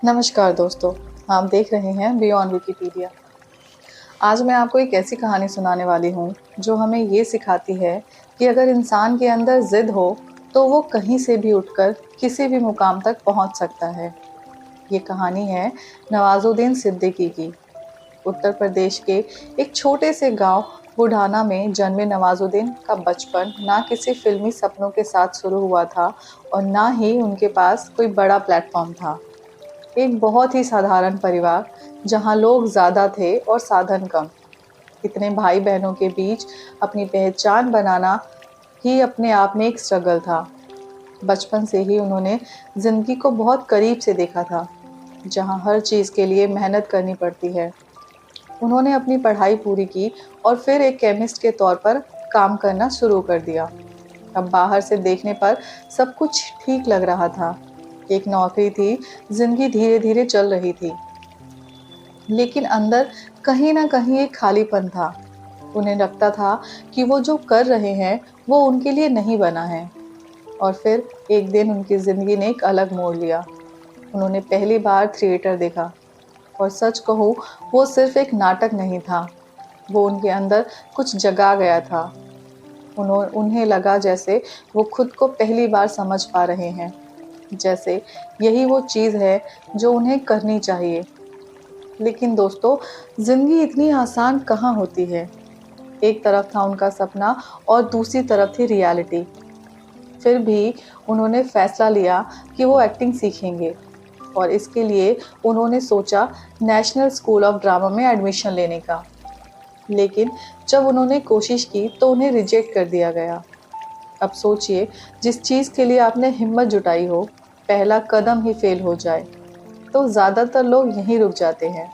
नमस्कार दोस्तों, आप देख रहे हैं बियॉन्ड विकिपीडिया। आज मैं आपको एक ऐसी कहानी सुनाने वाली हूँ जो हमें ये सिखाती है कि अगर इंसान के अंदर जिद हो तो वो कहीं से भी उठकर किसी भी मुकाम तक पहुँच सकता है। ये कहानी है नवाजुद्दीन सिद्दीकी की। उत्तर प्रदेश के एक छोटे से गांव बुढ़ाना में जन्मे नवाजुद्दीन का बचपन ना किसी फिल्मी सपनों के साथ शुरू हुआ था और ना ही उनके पास कोई बड़ा प्लेटफॉर्म था। एक बहुत ही साधारण परिवार जहाँ लोग ज़्यादा थे और साधन कम। इतने भाई बहनों के बीच अपनी पहचान बनाना ही अपने आप में एक स्ट्रगल था। बचपन से ही उन्होंने ज़िंदगी को बहुत करीब से देखा था, जहाँ हर चीज़ के लिए मेहनत करनी पड़ती है। उन्होंने अपनी पढ़ाई पूरी की और फिर एक केमिस्ट के तौर पर काम करना शुरू कर दिया। अब बाहर से देखने पर सब कुछ ठीक लग रहा था। एक नौकरी थी, जिंदगी धीरे धीरे चल रही थी, लेकिन अंदर कहीं ना कहीं एक खालीपन था। उन्हें लगता था कि वो जो कर रहे हैं वो उनके लिए नहीं बना है। और फिर एक दिन उनकी जिंदगी ने एक अलग मोड़ लिया। उन्होंने पहली बार थिएटर देखा और सच कहूँ वो सिर्फ एक नाटक नहीं था, वो उनके अंदर कुछ जगा गया था। उन्हें लगा जैसे वो खुद को पहली बार समझ पा रहे हैं, जैसे यही वो चीज़ है जो उन्हें करनी चाहिए। लेकिन दोस्तों, ज़िंदगी इतनी आसान कहाँ होती है। एक तरफ था उनका सपना और दूसरी तरफ थी रियलिटी। फिर भी उन्होंने फैसला लिया कि वो एक्टिंग सीखेंगे और इसके लिए उन्होंने सोचा नेशनल स्कूल ऑफ ड्रामा में एडमिशन लेने का। लेकिन जब उन्होंने कोशिश की तो उन्हें रिजेक्ट कर दिया गया। अब सोचिए, जिस चीज़ के लिए आपने हिम्मत जुटाई हो, पहला कदम ही फेल हो जाए तो ज़्यादातर लोग यहीं रुक जाते हैं।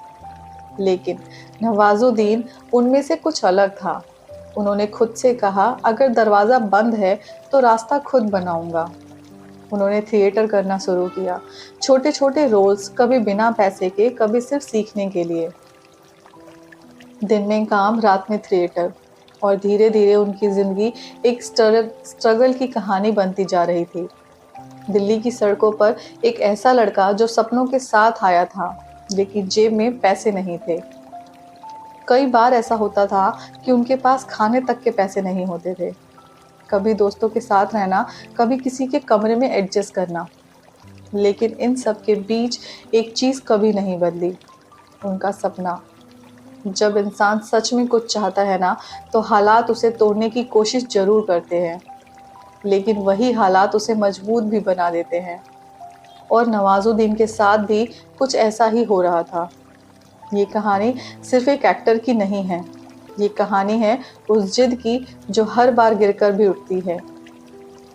लेकिन नवाजुद्दीन उनमें से कुछ अलग था। उन्होंने खुद से कहा, अगर दरवाज़ा बंद है तो रास्ता खुद बनाऊंगा। उन्होंने थिएटर करना शुरू किया, छोटे छोटे रोल्स, कभी बिना पैसे के, कभी सिर्फ सीखने के लिए। दिन में काम, रात में थिएटर, और धीरे धीरे उनकी ज़िंदगी एक स्ट्रगल की कहानी बनती जा रही थी। दिल्ली की सड़कों पर एक ऐसा लड़का जो सपनों के साथ आया था, लेकिन जेब में पैसे नहीं थे। कई बार ऐसा होता था कि उनके पास खाने तक के पैसे नहीं होते थे। कभी दोस्तों के साथ रहना, कभी किसी के कमरे में एडजस्ट करना। लेकिन इन सब के बीच एक चीज़ कभी नहीं बदली, उनका सपना। जब इंसान सच में कुछ चाहता है ना, तो हालात उसे तोड़ने की कोशिश ज़रूर करते हैं, लेकिन वही हालात उसे मजबूत भी बना देते हैं। और नवाजुद्दीन के साथ भी कुछ ऐसा ही हो रहा था। ये कहानी सिर्फ एक एक्टर की नहीं है, ये कहानी है उस जिद की जो हर बार गिरकर भी उठती है।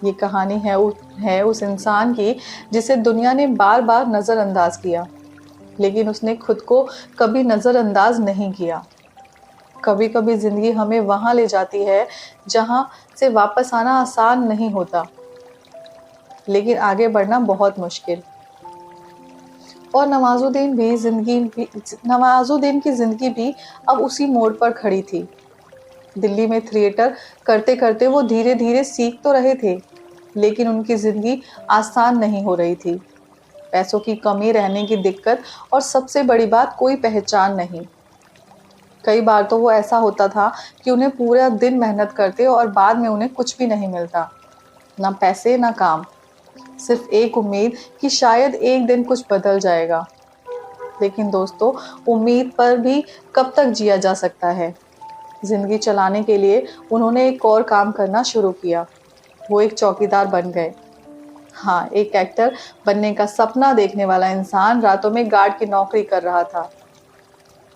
ये कहानी है उस इंसान की जिसे दुनिया ने बार बार नज़रअंदाज किया, लेकिन उसने खुद को कभी नज़रअंदाज नहीं किया। कभी कभी ज़िंदगी हमें वहाँ ले जाती है जहाँ से वापस आना आसान नहीं होता, लेकिन आगे बढ़ना बहुत मुश्किल। और नवाजुद्दीन की ज़िंदगी भी अब उसी मोड़ पर खड़ी थी। दिल्ली में थिएटर करते करते वो धीरे धीरे सीख तो रहे थे, लेकिन उनकी ज़िंदगी आसान नहीं हो रही थी। पैसों की कमी, रहने की दिक्कत और सबसे बड़ी बात, कोई पहचान नहीं। कई बार तो वो ऐसा होता था कि उन्हें पूरा दिन मेहनत करते और बाद में उन्हें कुछ भी नहीं मिलता, ना पैसे ना काम, सिर्फ एक उम्मीद कि शायद एक दिन कुछ बदल जाएगा। लेकिन दोस्तों, उम्मीद पर भी कब तक जिया जा सकता है। जिंदगी चलाने के लिए उन्होंने एक और काम करना शुरू किया। वो एक चौकीदार बन गए। हाँ, एक एक्टर बनने का सपना देखने वाला इंसान रातों में गार्ड की नौकरी कर रहा था।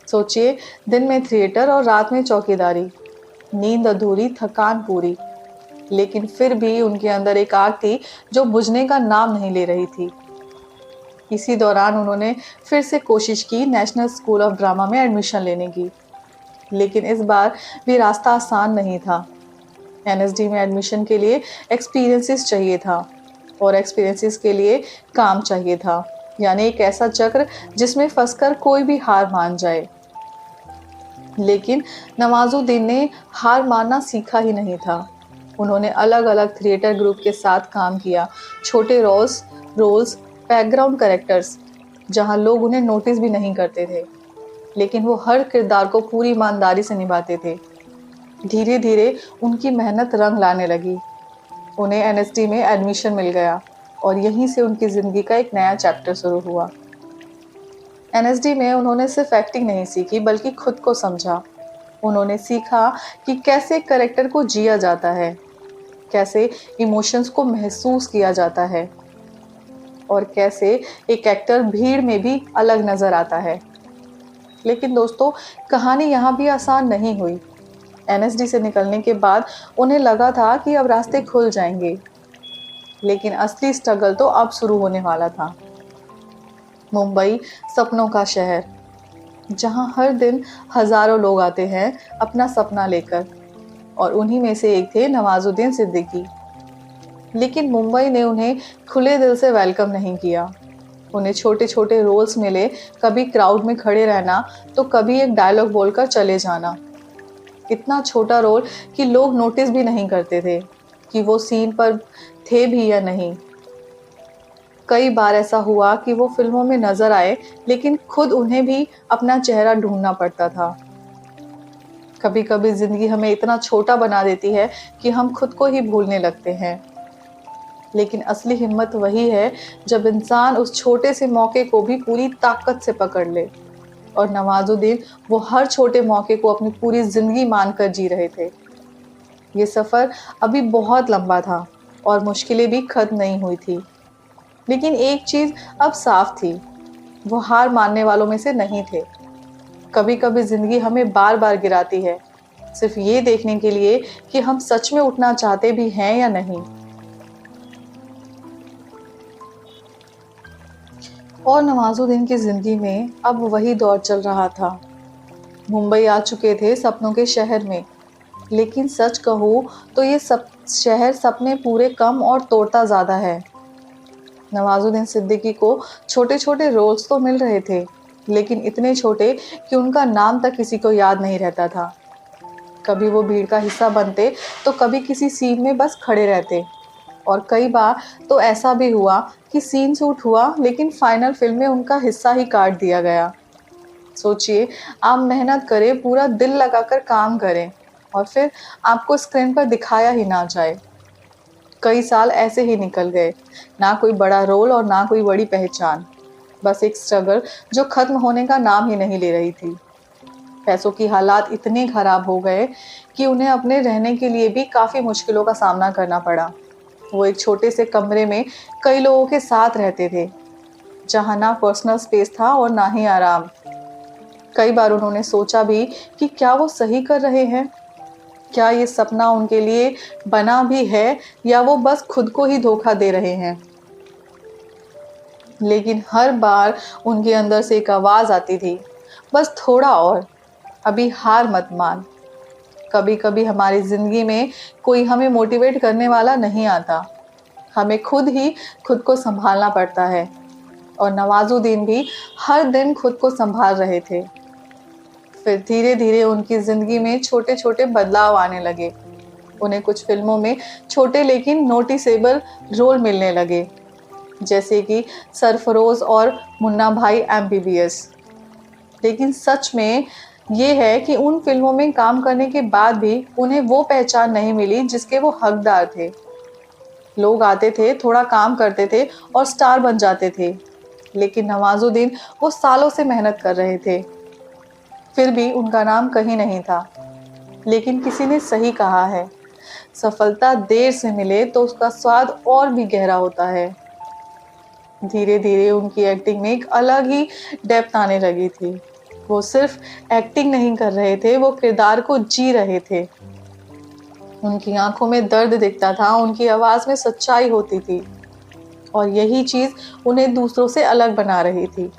सोचिए, दिन में थिएटर और रात में चौकीदारी, नींद अधूरी, थकान पूरी। लेकिन फिर भी उनके अंदर एक आग थी जो बुझने का नाम नहीं ले रही थी। इसी दौरान उन्होंने फिर से कोशिश की नेशनल स्कूल ऑफ ड्रामा में एडमिशन लेने की, लेकिन इस बार भी रास्ता आसान नहीं था। एनएसडी में एडमिशन के लिए एक्सपीरियंसेस चाहिए था और एक्सपीरियंसेस के लिए काम चाहिए था, यानी एक ऐसा चक्र जिसमें फंसकर कोई भी हार मान जाए। लेकिन नवाजुद्दीन ने हार मानना सीखा ही नहीं था। उन्होंने अलग अलग थिएटर ग्रुप के साथ काम किया, छोटे रोल्स, बैकग्राउंड कैरेक्टर्स, जहाँ लोग उन्हें नोटिस भी नहीं करते थे, लेकिन वो हर किरदार को पूरी ईमानदारी से निभाते थे। धीरे धीरे उनकी मेहनत रंग लाने लगी। उन्हें एनएसडी में एडमिशन मिल गया और यहीं से उनकी ज़िंदगी का एक नया चैप्टर शुरू हुआ। एनएसडी में उन्होंने सिर्फ एक्टिंग नहीं सीखी, बल्कि खुद को समझा। उन्होंने सीखा कि कैसे कैरेक्टर को जिया जाता है, कैसे इमोशंस को महसूस किया जाता है और कैसे एक एक्टर भीड़ में भी अलग नज़र आता है। लेकिन दोस्तों, कहानी यहाँ भी आसान नहीं हुई। एनएसडी से निकलने के बाद उन्हें लगा था कि अब रास्ते खुल जाएंगे, लेकिन असली स्ट्रगल तो अब शुरू होने वाला था। मुंबई सपनों का शहर, जहां हर दिन हजारों लोग आते हैं अपना सपना लेकर, और उन्हीं में से एक थे नवाजुद्दीन सिद्दीकी। लेकिन मुंबई ने उन्हें खुले दिल से वेलकम नहीं किया। उन्हें छोटे छोटे रोल्स मिले, कभी क्राउड में खड़े रहना तो कभी एक डायलॉग बोलकर चले जाना। इतना छोटा रोल कि लोग नोटिस भी नहीं करते थे कि वो सीन पर थे भी या नहीं। कई बार ऐसा हुआ कि वो फिल्मों में नजर आए, लेकिन खुद उन्हें भी अपना चेहरा ढूंढना पड़ता था। कभी कभी जिंदगी हमें इतना छोटा बना देती है कि हम खुद को ही भूलने लगते हैं। लेकिन असली हिम्मत वही है जब इंसान उस छोटे से मौके को भी पूरी ताकत से पकड़ ले। और नवाजुद्दीन वो हर छोटे मौके को अपनी पूरी जिंदगी मानकर जी रहे थे। ये सफ़र अभी बहुत लंबा था और मुश्किलें भी खत्म नहीं हुई थी। लेकिन एक चीज़ अब साफ थी, वो हार मानने वालों में से नहीं थे। कभी कभी ज़िंदगी हमें बार बार गिराती है, सिर्फ ये देखने के लिए कि हम सच में उठना चाहते भी हैं या नहीं। और नवाजुद्दीन की ज़िंदगी में अब वही दौर चल रहा था। मुंबई आ चुके थे सपनों के शहर में, लेकिन सच कहूँ तो ये सब शहर सपने पूरे कम और तोड़ता ज़्यादा है। नवाजुद्दीन सिद्दीकी को छोटे छोटे रोल्स तो मिल रहे थे, लेकिन इतने छोटे कि उनका नाम तक किसी को याद नहीं रहता था। कभी वो भीड़ का हिस्सा बनते तो कभी किसी सीन में बस खड़े रहते, और कई बार तो ऐसा भी हुआ कि सीन शूट हुआ लेकिन फाइनल फिल्म में उनका हिस्सा ही काट दिया गया। सोचिए, आप मेहनत करें, पूरा दिल लगाकर काम करें, और फिर आपको स्क्रीन पर दिखाया ही ना जाए। कई साल ऐसे ही निकल गए, ना कोई बड़ा रोल और ना कोई बड़ी पहचान, बस एक स्ट्रगल जो खत्म होने का नाम ही नहीं ले रही थी। पैसों की हालात इतने खराब हो गए कि उन्हें अपने रहने के लिए भी काफ़ी मुश्किलों का सामना करना पड़ा। वो एक छोटे से कमरे में कई लोगों के साथ रहते थे, जहाँ ना पर्सनल स्पेस था और ना ही आराम। कई बार उन्होंने सोचा भी कि क्या वो सही कर रहे हैं, क्या ये सपना उनके लिए बना भी है या वो बस खुद को ही धोखा दे रहे हैं। लेकिन हर बार उनके अंदर से एक आवाज़ आती थी, बस थोड़ा और, अभी हार मत मान। कभी कभी हमारी ज़िंदगी में कोई हमें मोटिवेट करने वाला नहीं आता, हमें खुद ही खुद को संभालना पड़ता है। और नवाजुद्दीन भी हर दिन खुद को संभाल रहे थे। फिर धीरे धीरे उनकी ज़िंदगी में छोटे छोटे बदलाव आने लगे। उन्हें कुछ फिल्मों में छोटे लेकिन नोटिसेबल रोल मिलने लगे, जैसे कि सरफरोश और मुन्ना भाई एमबीबीएस। लेकिन सच में ये है कि उन फिल्मों में काम करने के बाद भी उन्हें वो पहचान नहीं मिली जिसके वो हकदार थे। लोग आते थे, थोड़ा काम करते थे और स्टार बन जाते थे, लेकिन नवाजुद्दीन वो सालों से मेहनत कर रहे थे, फिर भी उनका नाम कहीं नहीं था। लेकिन किसी ने सही कहा है, सफलता देर से मिले तो उसका स्वाद और भी गहरा होता है। धीरे धीरे उनकी एक्टिंग में एक अलग ही डेप्थ आने लगी थी। वो सिर्फ एक्टिंग नहीं कर रहे थे, वो किरदार को जी रहे थे। उनकी आंखों में दर्द दिखता था, उनकी आवाज़ में सच्चाई होती थी, और यही चीज़ उन्हें दूसरों से अलग बना रही थी।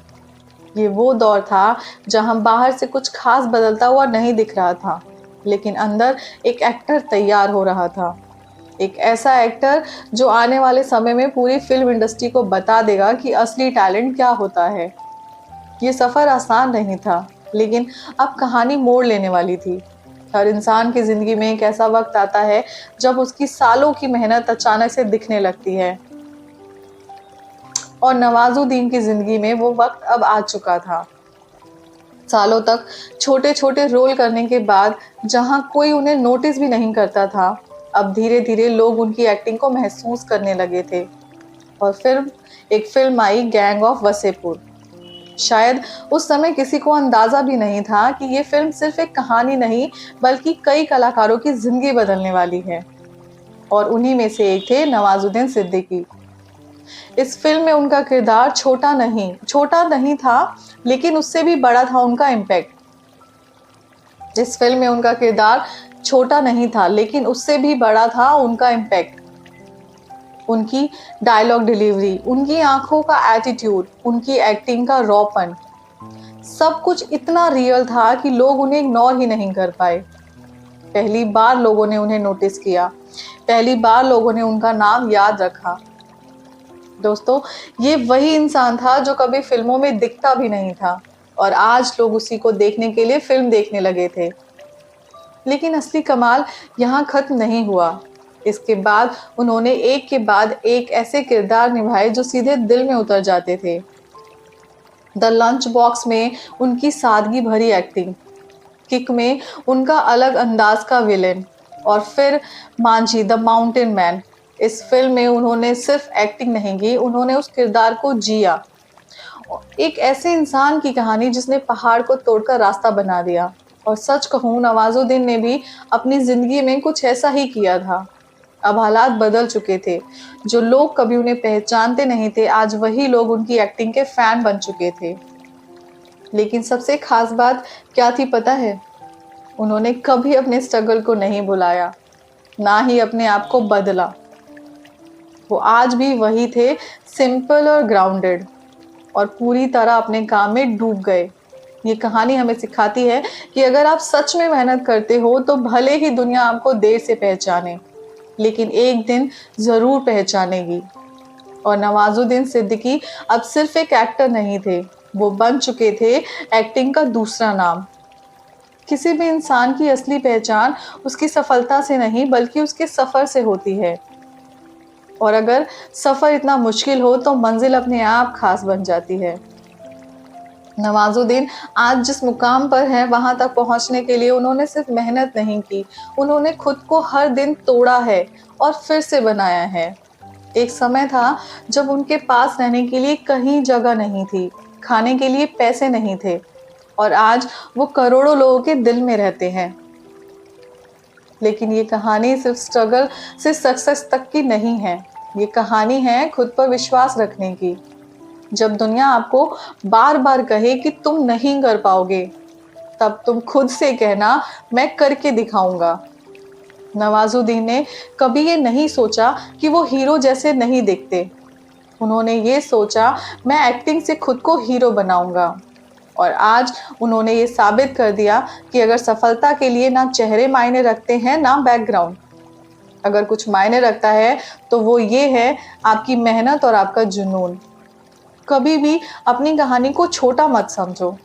ये वो दौर था जहां बाहर से कुछ खास बदलता हुआ नहीं दिख रहा था, लेकिन अंदर एक एक्टर तैयार हो रहा था। एक ऐसा एक्टर जो आने वाले समय में पूरी फिल्म इंडस्ट्री को बता देगा कि असली टैलेंट क्या होता है। ये सफ़र आसान नहीं था, लेकिन अब कहानी मोड़ लेने वाली थी। हर इंसान की ज़िंदगी में एक ऐसा वक्त आता है जब उसकी सालों की मेहनत अचानक से दिखने लगती है। और नवाजुद्दीन की ज़िंदगी में वो वक्त अब आ चुका था। सालों तक छोटे छोटे रोल करने के बाद जहां कोई उन्हें नोटिस भी नहीं करता था, अब धीरे धीरे लोग उनकी एक्टिंग को महसूस करने लगे थे। और फिर एक film I, gang of Wasseypur. शायद उस समय किसी को अंदाजा भी नहीं था कि ये फिल्म सिर्फ एक कहानी नहीं, बल्कि कई कलाकारों की जिंदगी बदलने वाली है। और उन्हीं में से एक थे नवाजुद्दीन सिद्दीकी। इस फिल्म में उनका किरदार छोटा नहीं था, लेकिन उससे भी बड़ा था उनका इम्पैक्ट। इस फिल्म में उनका किरदार छोटा नहीं था, लेकिन उससे भी बड़ा था उनका इम्पैक्ट। उनकी डायलॉग डिलीवरी, उनकी आंखों का एटीट्यूड, उनकी एक्टिंग का रॉपन, सब कुछ इतना रियल था कि लोग उन्हें इग्नोर ही नहीं कर पाए। पहली बार लोगों ने उन्हें नोटिस किया, पहली बार लोगों ने उनका नाम याद रखा। दोस्तों, ये वही इंसान था जो कभी फिल्मों में दिखता भी नहीं था, और आज लोग उसी को देखने के लिए फिल्म देखने लगे थे। लेकिन असली कमाल यहाँ खत्म नहीं हुआ। इसके बाद उन्होंने एक के बाद एक ऐसे किरदार निभाए जो सीधे दिल में उतर जाते थे। द लंच बॉक्स में उनकी सादगी भरी एक्टिंग, किक में उनका अलग अंदाज का विलेन, और फिर मांझी द माउंटेन मैन। इस फिल्म में उन्होंने सिर्फ एक्टिंग नहीं की, उन्होंने उस किरदार को जिया। एक ऐसे इंसान की कहानी जिसने पहाड़ को तोड़कर रास्ता बना दिया। और सच कहूँ, नवाजुद्दीन ने भी अपनी जिंदगी में कुछ ऐसा ही किया था। अब हालात बदल चुके थे। जो लोग कभी उन्हें पहचानते नहीं थे, आज वही लोग उनकी एक्टिंग के फैन बन चुके थे। लेकिन सबसे खास बात क्या थी पता है? उन्होंने कभी अपने स्ट्रगल को नहीं भुलाया, ना ही अपने आप को बदला। वो आज भी वही थे, सिंपल और ग्राउंडेड, और पूरी तरह अपने काम में डूब गए। ये कहानी हमें सिखाती है कि अगर आप सच में मेहनत करते हो तो भले ही दुनिया आपको देर से पहचाने, लेकिन एक दिन जरूर पहचानेगी। और नवाजुद्दीन सिद्दीकी अब सिर्फ एक एक्टर नहीं थे, वो बन चुके थे एक्टिंग का दूसरा नाम। किसी भी इंसान की असली पहचान उसकी सफलता से नहीं, बल्कि उसके सफर से होती है। और अगर सफर इतना मुश्किल हो तो मंजिल अपने आप खास बन जाती है। नवाजुद्दीन आज जिस मुकाम पर हैं, वहां तक पहुंचने के लिए उन्होंने सिर्फ मेहनत नहीं की, उन्होंने खुद को हर दिन तोड़ा है और फिर से बनाया है। एक समय था जब उनके पास रहने के लिए कहीं जगह नहीं थी, खाने के लिए पैसे नहीं थे, और आज वो करोड़ों लोगों के दिल में रहते हैं। लेकिन ये कहानी सिर्फ स्ट्रगल से सक्सेस तक की नहीं है, ये कहानी है खुद पर विश्वास रखने की। जब दुनिया आपको बार बार कहे कि तुम नहीं कर पाओगे, तब तुम खुद से कहना, मैं करके दिखाऊंगा। नवाजुद्दीन ने कभी ये नहीं सोचा कि वो हीरो जैसे नहीं दिखते। उन्होंने ये सोचा, मैं एक्टिंग से खुद को हीरो बनाऊंगा। और आज उन्होंने ये साबित कर दिया कि अगर सफलता के लिए ना चेहरे मायने रखते हैं, ना बैकग्राउंड, अगर कुछ मायने रखता है तो वो ये है आपकी मेहनत और आपका जुनून। कभी भी अपनी कहानी को छोटा मत समझो,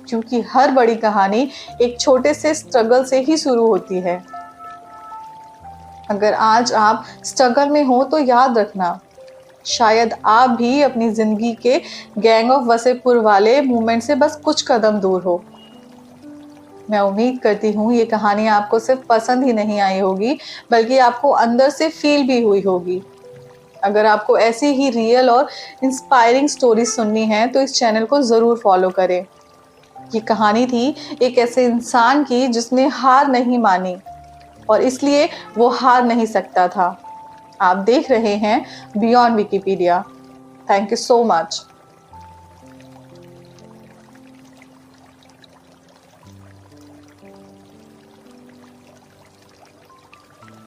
क्योंकि हर बड़ी कहानी एक छोटे से स्ट्रगल से ही शुरू होती है। अगर आज आप स्ट्रगल में हो तो याद रखना, शायद आप भी अपनी जिंदगी के गैंग ऑफ वसेपुर वाले मूवमेंट से बस कुछ कदम दूर हो। मैं उम्मीद करती हूँ ये कहानी आपको सिर्फ पसंद ही नहीं आई होगी, बल्कि आपको अंदर से फील भी हुई होगी। अगर आपको ऐसी ही रियल और इंस्पायरिंग स्टोरी सुननी है तो इस चैनल को ज़रूर फॉलो करें। ये कहानी थी एक ऐसे इंसान की जिसने हार नहीं मानी, और इसलिए वो हार नहीं सकता था। आप देख रहे हैं beyond Wikipedia. Thank you so much.